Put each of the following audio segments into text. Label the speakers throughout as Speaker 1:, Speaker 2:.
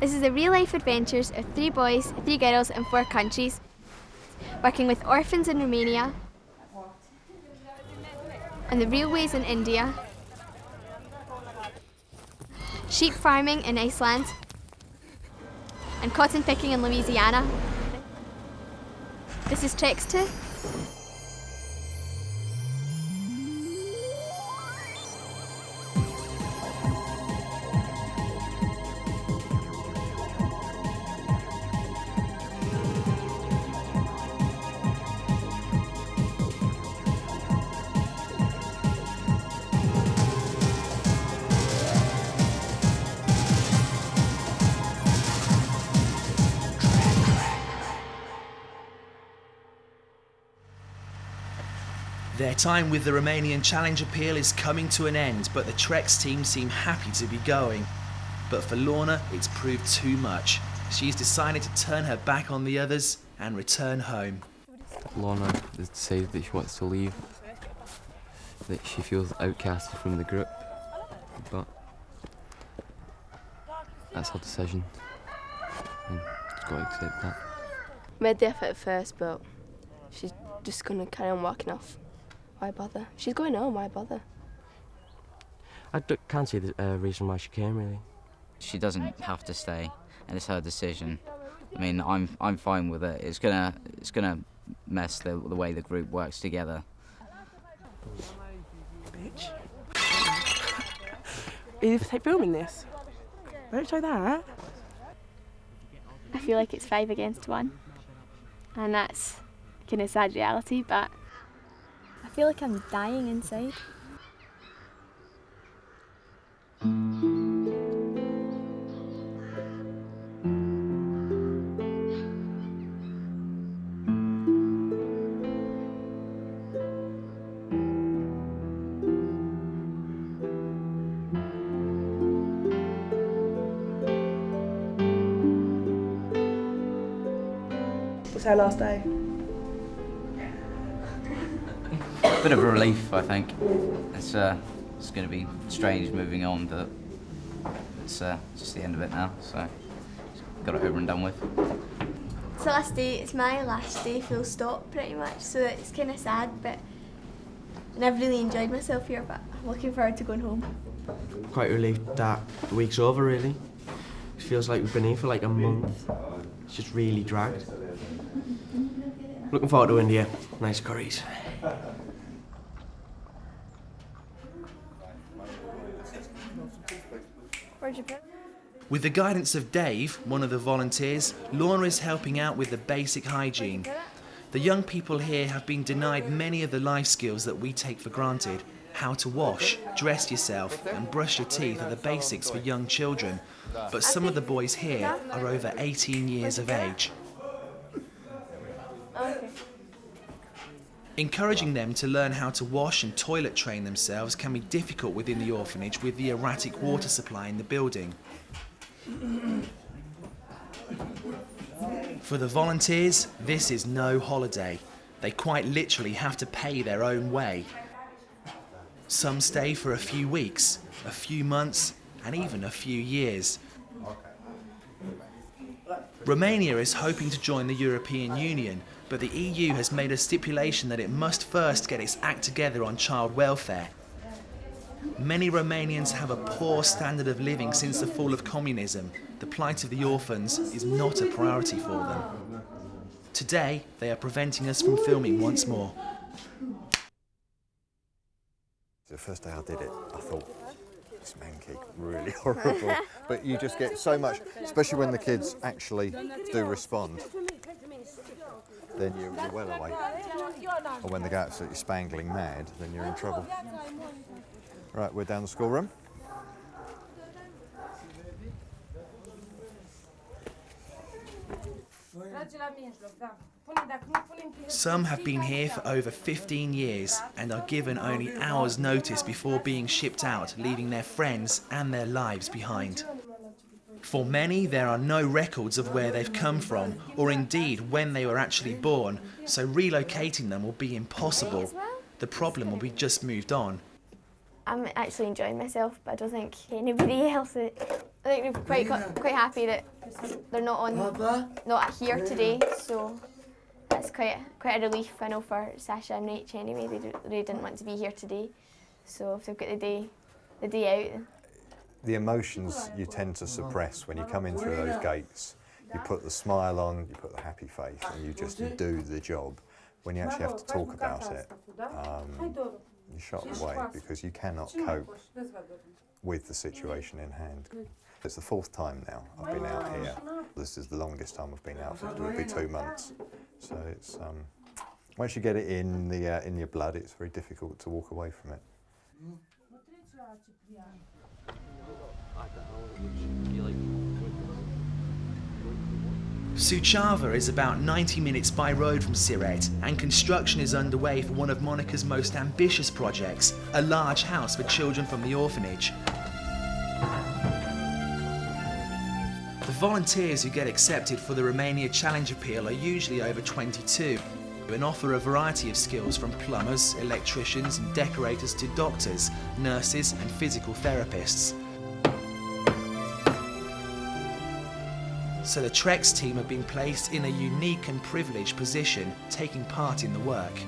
Speaker 1: This is the real-life adventures of 3 boys, 3 girls in 4 countries, working with orphans in Romania, on the railways in India, sheep farming in Iceland, and cotton picking in Louisiana. This is Trex 2.
Speaker 2: Their time with the Romanian Charity Appeal is coming to an end, but the Trex team seem happy to be going. But for Lorna, it's proved too much. She's decided to turn her back on the others and return home.
Speaker 3: Lorna has decided that she wants to leave, that she feels outcasted from the group, but that's her decision, and she's got to accept that.
Speaker 4: Made the effort at first, but she's just going to carry on walking off. Why bother? She's going home, why bother?
Speaker 3: I can't see the reason why she came, really.
Speaker 5: She doesn't have to stay, and it's her decision. I mean, I'm fine with it. It's gonna mess the way the group works together.
Speaker 6: Bitch. Are you filming this? Don't show that.
Speaker 1: I feel like it's 5 against 1, and that's kind of sad reality, but I feel like I'm dying inside.
Speaker 6: What's our last day?
Speaker 5: Bit of a relief, I think. It's going to be strange moving on, but it's just the end of it now, so got it over and done with.
Speaker 1: It's the last day, it's my last day full stop pretty much, so it's kind of sad, but and I've really enjoyed myself here, but I'm looking forward to going home.
Speaker 7: Quite relieved that the week's over, really. It feels like we've been here for like a month. It's just really dragged. Looking forward to India. Nice curries.
Speaker 2: With the guidance of Dave, one of the volunteers, Lorna is helping out with the basic hygiene. The young people here have been denied many of the life skills that we take for granted. How to wash, dress yourself and brush your teeth are the basics for young children. But some of the boys here are over 18 years of age. Encouraging them to learn how to wash and toilet train themselves can be difficult within the orphanage with the erratic water supply in the building. For the volunteers, this is no holiday. They quite literally have to pay their own way. Some stay for a few weeks, a few months, and even a few years. Romania is hoping to join the European Union, but the EU has made a stipulation that it must first get its act together on child welfare. Many Romanians have a poor standard of living since the fall of communism. The plight of the orphans is not a priority for them. Today, they are preventing us from filming once more.
Speaker 8: The first day I did it, I thought, this man cake, really horrible. But you just get so much, especially when the kids actually do respond, then you're well away. Or when they go absolutely spangling mad, then you're in trouble. Right, we're down the schoolroom.
Speaker 2: Some have been here for over 15 years and are given only hours' notice before being shipped out, leaving their friends and their lives behind. For many, there are no records of where they've come from, or indeed when they were actually born, so relocating them will be impossible. The problem will be just moved on.
Speaker 1: I'm actually enjoying myself, but I don't think anybody else I think we're quite happy that they're not here today, so that's quite a relief. I know for Sasha and Rach anyway, they didn't want to be here today, so if they've got the day out.
Speaker 8: The emotions you tend to suppress when you come in through those gates. You put the smile on, you put the happy face, and you just do the job. When you actually have to talk about it, you're shot away because you cannot cope with the situation in hand. It's the 4th time now I've been out here. This is the longest time I've been out for it. It'll be 2 months. So it's once you get it in your blood, it's very difficult to walk away from it.
Speaker 2: Suceava is about 90 minutes by road from Siret, and construction is underway for one of Monica's most ambitious projects, a large house for children from the orphanage. The volunteers who get accepted for the Romanian Charity Appeal are usually over 22 and offer a variety of skills from plumbers, electricians and decorators to doctors, nurses and physical therapists. So the Trex team have been placed in a unique and privileged position, taking part in the work.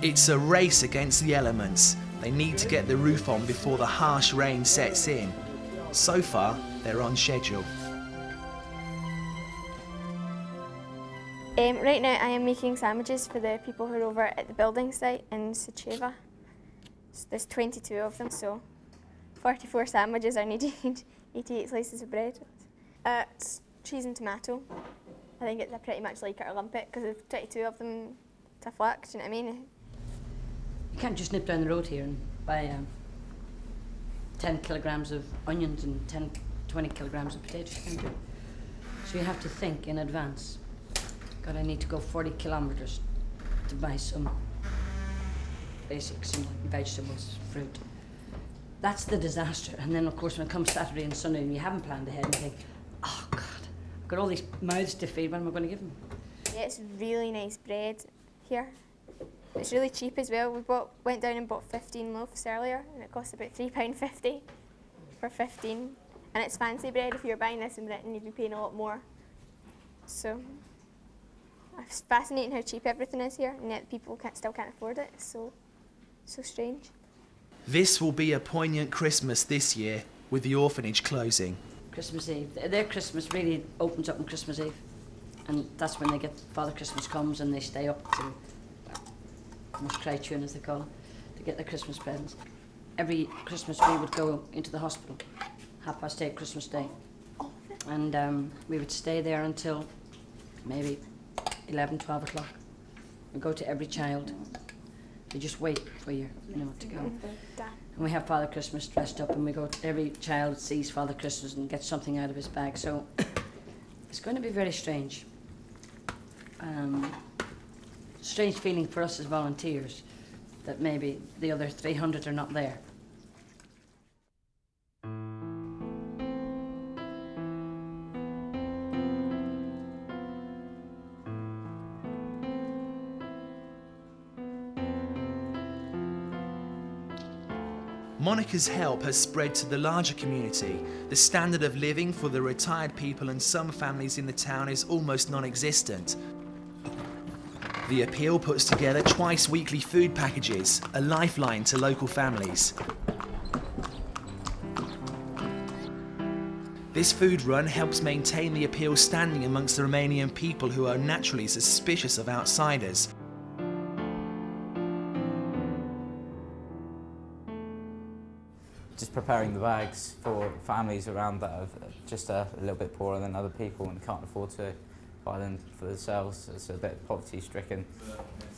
Speaker 2: It's a race against the elements. They need to get the roof on before the harsh rain sets in. So far, they're on schedule.
Speaker 1: Right now I am making sandwiches for the people who are over at the building site in Suceava. So there's 22 of them, so 44 sandwiches are needed. 88 slices of bread. It's cheese and tomato. I think it's pretty much like it or lump it because there's 22 of them to flack, do you know what I mean?
Speaker 9: You can't just nip down the road here and buy 10 kilograms of onions and 20 kilograms of potatoes. You can't do it. So you have to think in advance. God, I need to go 40 kilometers to buy some basics, like vegetables, fruit. That's the disaster. And then, of course, when it comes Saturday and Sunday and you haven't planned ahead and think, oh, God, I've got all these mouths to feed, what am I going to give them?
Speaker 1: Yeah, it's really nice bread here. It's really cheap as well. We went down and bought 15 loaves earlier, and it cost about £3.50 for 15. And it's fancy bread. If you're buying this in Britain, you'd be paying a lot more. So it's fascinating how cheap everything is here, and yet people still can't afford it. It's so strange.
Speaker 2: This will be a poignant Christmas this year, with the orphanage closing.
Speaker 9: Christmas Eve. Their Christmas really opens up on Christmas Eve. And that's when they get, Father Christmas comes and they stay up to, almost cry tune as they call it, to get their Christmas presents. Every Christmas we would go into the hospital, 8:30 Christmas Day. And we would stay there until maybe 11, 12 o'clock. We go to every child. You just wait for you know, to go. And we have Father Christmas dressed up, and we go to every child sees Father Christmas and gets something out of his bag. So it's going to be very strange. Strange feeling for us as volunteers that maybe the other 300 are not there.
Speaker 2: Monica's help has spread to the larger community. The standard of living for the retired people and some families in the town is almost non-existent. The appeal puts together twice weekly food packages, a lifeline to local families. This food run helps maintain the appeal's standing amongst the Romanian people who are naturally suspicious of outsiders.
Speaker 5: Just preparing the bags for families around that are just a little bit poorer than other people and can't afford to buy them for themselves. It's a bit poverty stricken.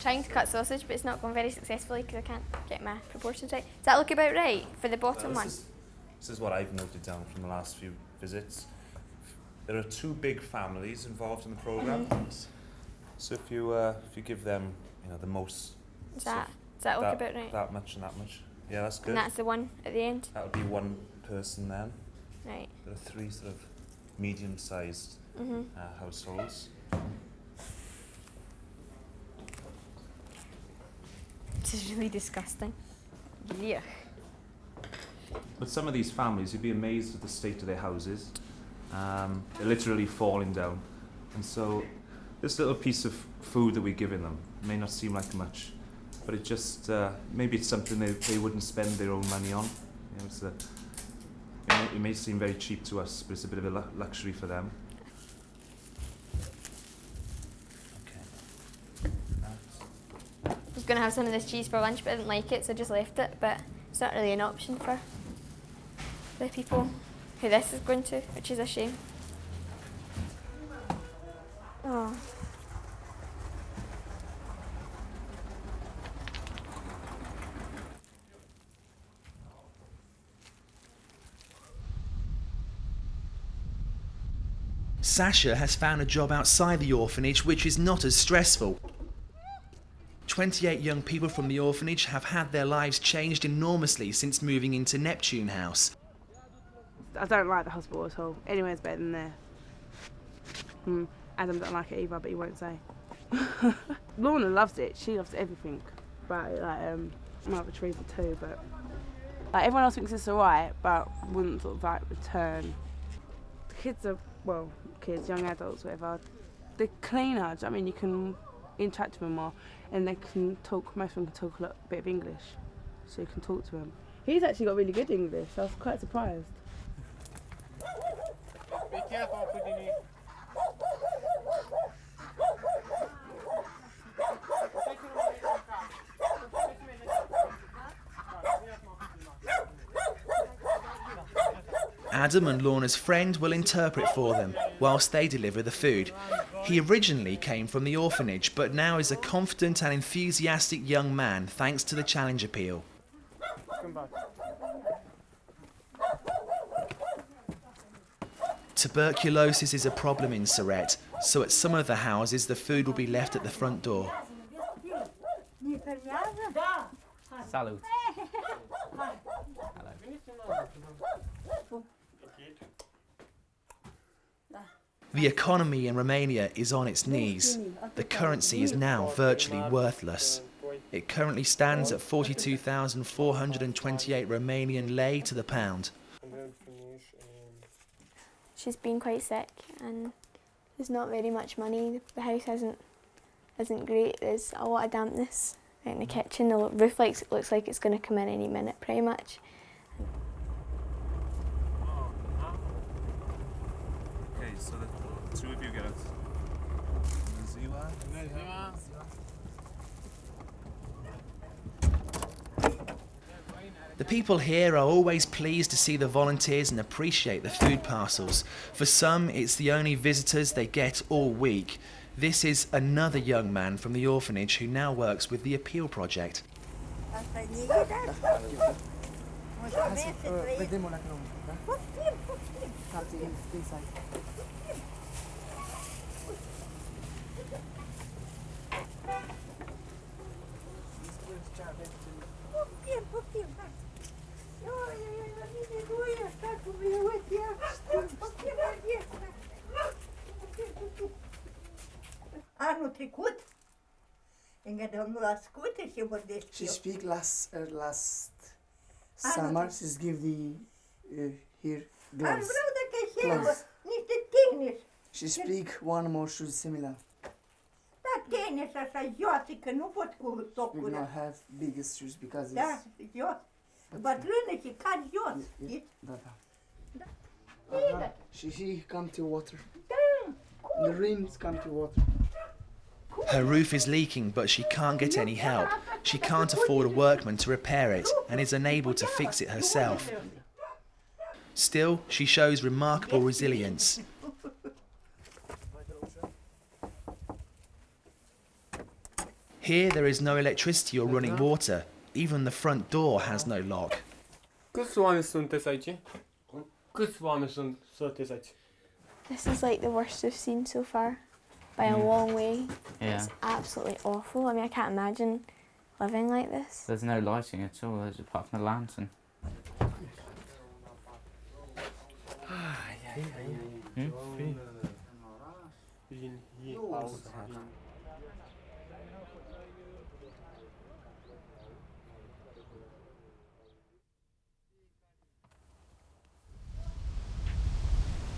Speaker 1: Trying to cut sausage, but it's not going very successfully because I can't get my proportions right. Does that look about right for the bottom one?
Speaker 10: This is what I've noted down from the last few visits. There are 2 big families involved in the programme. So if you give them, you know, the most.
Speaker 1: Does that look about right?
Speaker 10: That much and that much. Yeah, that's good.
Speaker 1: And that's the one at the end?
Speaker 10: That would be 1 person then.
Speaker 1: Right.
Speaker 10: There are 3 sort of medium-sized households.
Speaker 1: This is really disgusting. Yuck.
Speaker 10: But some of these families, you'd be amazed at the state of their houses. They're literally falling down. And so this little piece of food that we're giving them may not seem like much, but it just, maybe it's something they wouldn't spend their own money on. You know, it's it may seem very cheap to us, but it's a bit of a luxury for them.
Speaker 1: I was going to have some of this cheese for lunch, but I didn't like it, so I just left it. But it's not really an option for the people who this is going to, which is a shame. Oh.
Speaker 2: Sasha has found a job outside the orphanage which is not as stressful. 28 young people from the orphanage have had their lives changed enormously since moving into Neptune House.
Speaker 6: I don't like the hospital at all. Anywhere's better than there. Adam don't like it either, but he won't say. Lorna loves it. She loves everything about it. Like, I might retrieve it too, but like everyone else thinks it's alright, but wouldn't sort of like return. The kids are, well, kids, young adults, whatever. They're cleaner. I mean, you can interact with them more, and they can talk. Most of them can talk a bit of English, so you can talk to them. He's actually got really good English. I was quite surprised.
Speaker 11: Be careful, Pudini.
Speaker 2: Adam and Lorna's friend will interpret for them whilst they deliver the food. He originally came from the orphanage, but now is a confident and enthusiastic young man thanks to the challenge appeal. Tuberculosis is a problem in Surrey, so at some of the houses the food will be left at the front door.
Speaker 3: Salud.
Speaker 2: The economy in Romania is on its knees. The currency is now virtually worthless. It currently stands at 42,428 Romanian lei to the pound.
Speaker 1: She's been quite sick and there's not very much money. The house isn't great. There's a lot of dampness in the kitchen. The roof looks like it's going to come in any minute pretty much.
Speaker 10: Okay, so the two of you get it.
Speaker 2: The people here are always pleased to see the volunteers and appreciate the food parcels. For some, it's the only visitors they get all week. This is another young man from the orphanage who now works with the Appeal project.
Speaker 12: Anul trecut, încă domnul asculte și vorbește.
Speaker 13: She speak last summer. She's give the here gloves.
Speaker 12: Aș vrea dacă și niște tennis.
Speaker 13: She speak one more shoes similar.
Speaker 12: Da, tennis așa joasă, că nu pot cu tocul.
Speaker 13: We don't have biggest shoes because
Speaker 12: Da, jos. Bătrână și cad jos.
Speaker 13: Da. She come to water. The rims come to water.
Speaker 2: Her roof is leaking, but she can't get any help. She can't afford a workman to repair it and is unable to fix it herself. Still, she shows remarkable resilience. Here there is no electricity or running water. Even the front door has no lock.
Speaker 11: Câți oameni sunteți aici? Câți oameni sunteți aici?
Speaker 1: This is like the worst we've seen so far, by a long way.
Speaker 3: Yeah.
Speaker 1: It's absolutely awful. I mean, I can't imagine living like this.
Speaker 3: There's no lighting at all, there's apart from the lantern.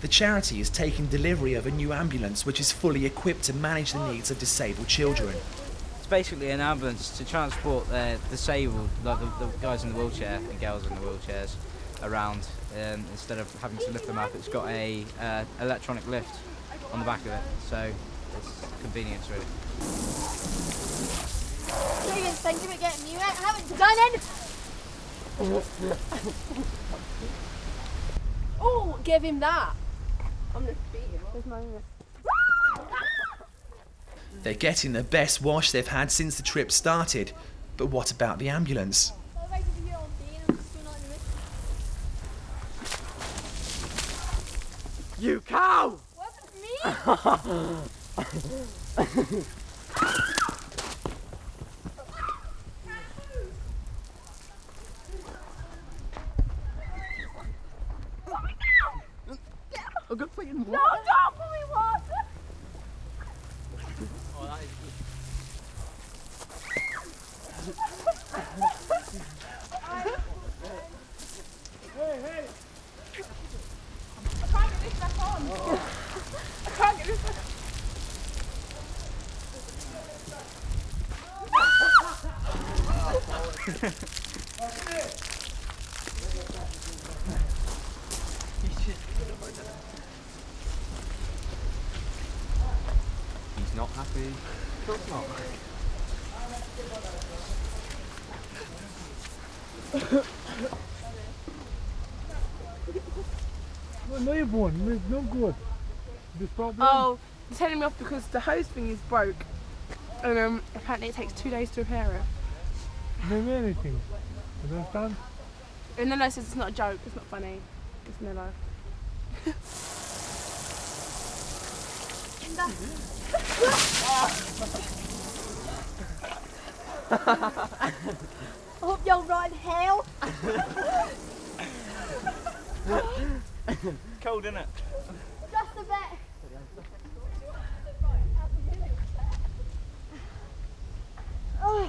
Speaker 2: The charity is taking delivery of a new ambulance which is fully equipped to manage the needs of disabled children.
Speaker 14: It's basically an ambulance to transport the disabled, like the guys in the wheelchair and girls in the wheelchairs, around. Instead of having to lift them up, it's got a electronic lift on the back of it, so it's convenience really.
Speaker 1: Don't even think about getting me wet. I haven't done anything.
Speaker 4: Oh, give him that. I'm gonna beat him. There's mine in it.
Speaker 2: They're getting the best wash they've had since the trip started. But what about the ambulance?
Speaker 11: You cow!
Speaker 1: What? Me?
Speaker 11: I'm gonna put you in water.
Speaker 1: No, don't put me in water!
Speaker 11: Oh, that is good. Hey!
Speaker 6: I can't get this back on. I can't get this back on.
Speaker 3: He's not happy. Of course not.
Speaker 11: Well, no, you're born. It's no good. This problem.
Speaker 6: Oh, they're telling me off because the hose thing is broke, and apparently it takes 2 days to repair it.
Speaker 11: Maybe anything. You understand?
Speaker 6: And then I says it's not a joke. It's not funny. It's no life.
Speaker 1: I hope you'll rot in hell.
Speaker 14: Cold, isn't it?
Speaker 1: Just a bit. Oh.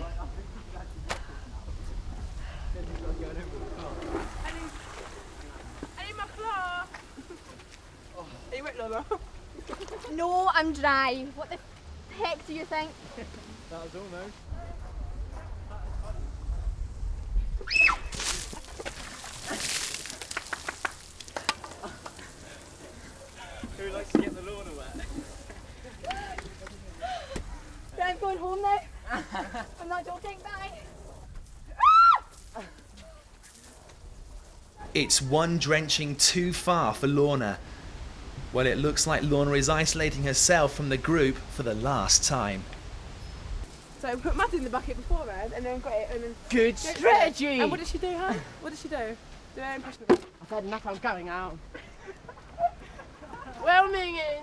Speaker 6: I need my claw. Are you wet, Lorna?
Speaker 1: No, I'm dry. What the heck do you think?
Speaker 11: That was almost.
Speaker 14: Who likes to get the Lorna wet?
Speaker 1: Right, I'm going home now. I'm not joking, bye.
Speaker 2: It's one drenching too far for Lorna. Well, it looks like Lorna is isolating herself from the group for the last time.
Speaker 6: So we put mud in the bucket beforehand and then got it and then...
Speaker 11: Good strategy!
Speaker 6: And what did she do, huh? What did she do? Do her impression of it.
Speaker 11: I've had enough, I'm going out.
Speaker 6: Well, Mingin.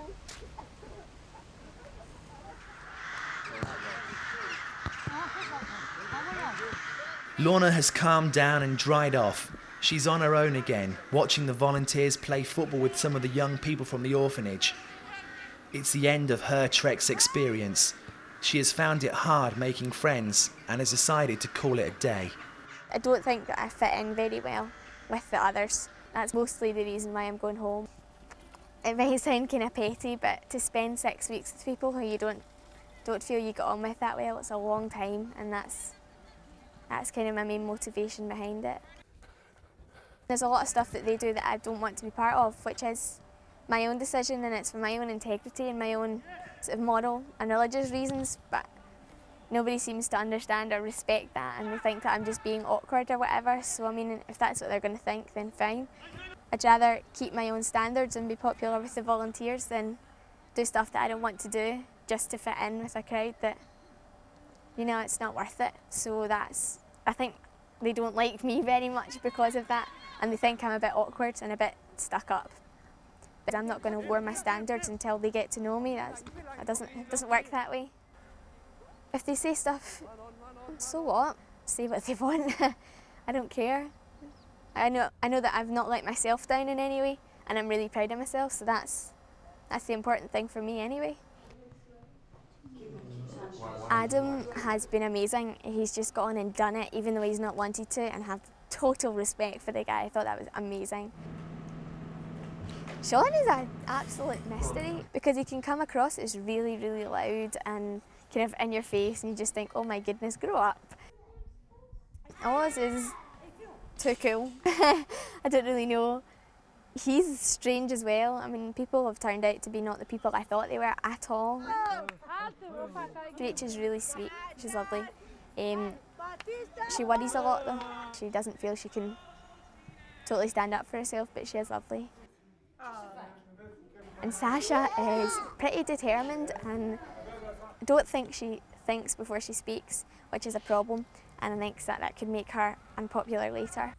Speaker 2: Lorna has calmed down and dried off. She's on her own again, watching the volunteers play football with some of the young people from the orphanage. It's the end of her Trex experience. She has found it hard making friends and has decided to call it a day.
Speaker 1: I don't think that I fit in very well with the others. That's mostly the reason why I'm going home. It might sound kind of petty, but to spend 6 weeks with people who you don't feel you get on with that well, it's a long time, and that's kind of my main motivation behind it. There's a lot of stuff that they do that I don't want to be part of, which is my own decision, and it's for my own integrity and my own sort of moral and religious reasons, but nobody seems to understand or respect that, and they think that I'm just being awkward or whatever. So I mean, if that's what they're going to think, then fine. I'd rather keep my own standards and be popular with the volunteers than do stuff that I don't want to do just to fit in with a crowd that, you know, it's not worth it. So I think they don't like me very much because of that, and they think I'm a bit awkward and a bit stuck up. But I'm not going to lower my standards until they get to know me. It doesn't work that way. If they say stuff, so what? Say what they want. I don't care. I know that I've not let myself down in any way, and I'm really proud of myself, so that's the important thing for me anyway. Adam has been amazing. He's just gone and done it, even though he's not wanted to, and have total respect for the guy. I thought that was amazing. Sean is an absolute mystery because he can come across as really, really loud and kind of in your face, and you just think, oh my goodness, grow up. Oz is too cool. I don't really know. He's strange as well. I mean, people have turned out to be not the people I thought they were at all. Rachel's really sweet. She's lovely. She worries a lot though. She doesn't feel she can totally stand up for herself, but she is lovely. And Sasha is pretty determined, and I don't think she thinks before she speaks, which is a problem, and I think that could make her unpopular later.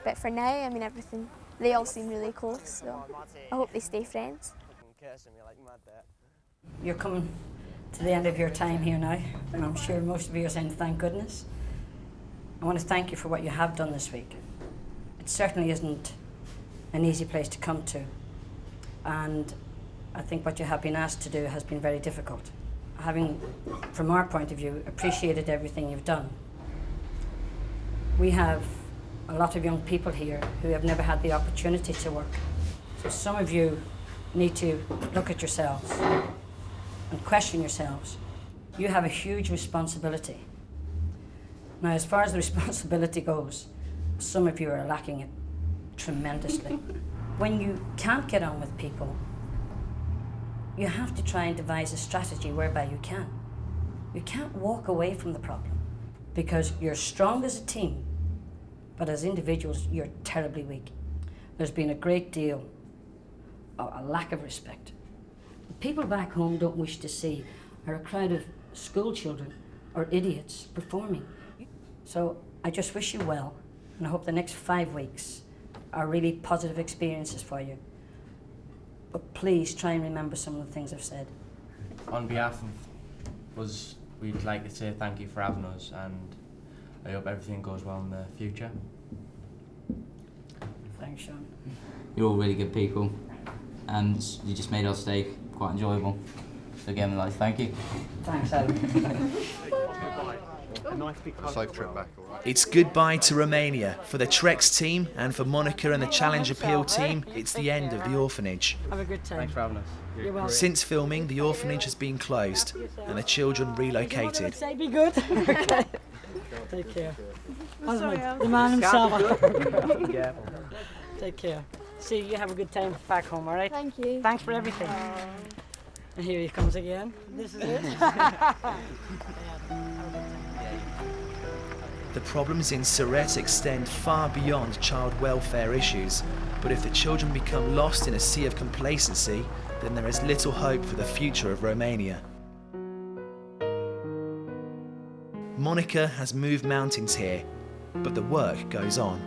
Speaker 1: But for now, I mean, they all seem really close, so I hope they stay friends.
Speaker 9: You're coming to the end of your time here now, and I'm sure most of you are saying thank goodness. I want to thank you for what you have done this week. It certainly isn't an easy place to come to, and I think what you have been asked to do has been very difficult. Having, from our point of view, appreciated everything you've done. We have a lot of young people here who have never had the opportunity to work. So some of you need to look at yourselves and question yourselves. You have a huge responsibility. Now, as far as the responsibility goes, some of you are lacking it tremendously. When you can't get on with people, you have to try and devise a strategy whereby you can. You can't walk away from the problem because you're strong as a team, but as individuals, you're terribly weak. There's been a great deal of a lack of respect. The people back home don't wish to see are a crowd of school children or idiots performing. So I just wish you well, and I hope the next 5 weeks are really positive experiences for you. But please try and remember some of the things I've said.
Speaker 7: On behalf of us, we'd like to say thank you for having us, and I hope everything goes well in the future.
Speaker 9: Thanks, Sean.
Speaker 5: You're all really good people, and you just made our stay quite enjoyable. So again, I'd like to thank you.
Speaker 9: Thanks, Adam.
Speaker 8: Safe trip back, all right?
Speaker 2: It's goodbye to Romania. For the Trex team and for Monica and the Challenge Appeal team, it's the end of the orphanage.
Speaker 9: Have a good time.
Speaker 7: Thanks for having us.
Speaker 9: You're welcome.
Speaker 2: Since filming, the orphanage has been closed and the children relocated.
Speaker 9: Say be good. Okay. Take care. The man himself. Take care. See, you have a good time back home, all right?
Speaker 1: Thank you.
Speaker 9: Thanks for everything. And here he comes again. This is it.
Speaker 2: The problems in Surrett extend far beyond child welfare issues, but if the children become lost in a sea of complacency, then there is little hope for the future of Romania. Monica has moved mountains here, but the work goes on.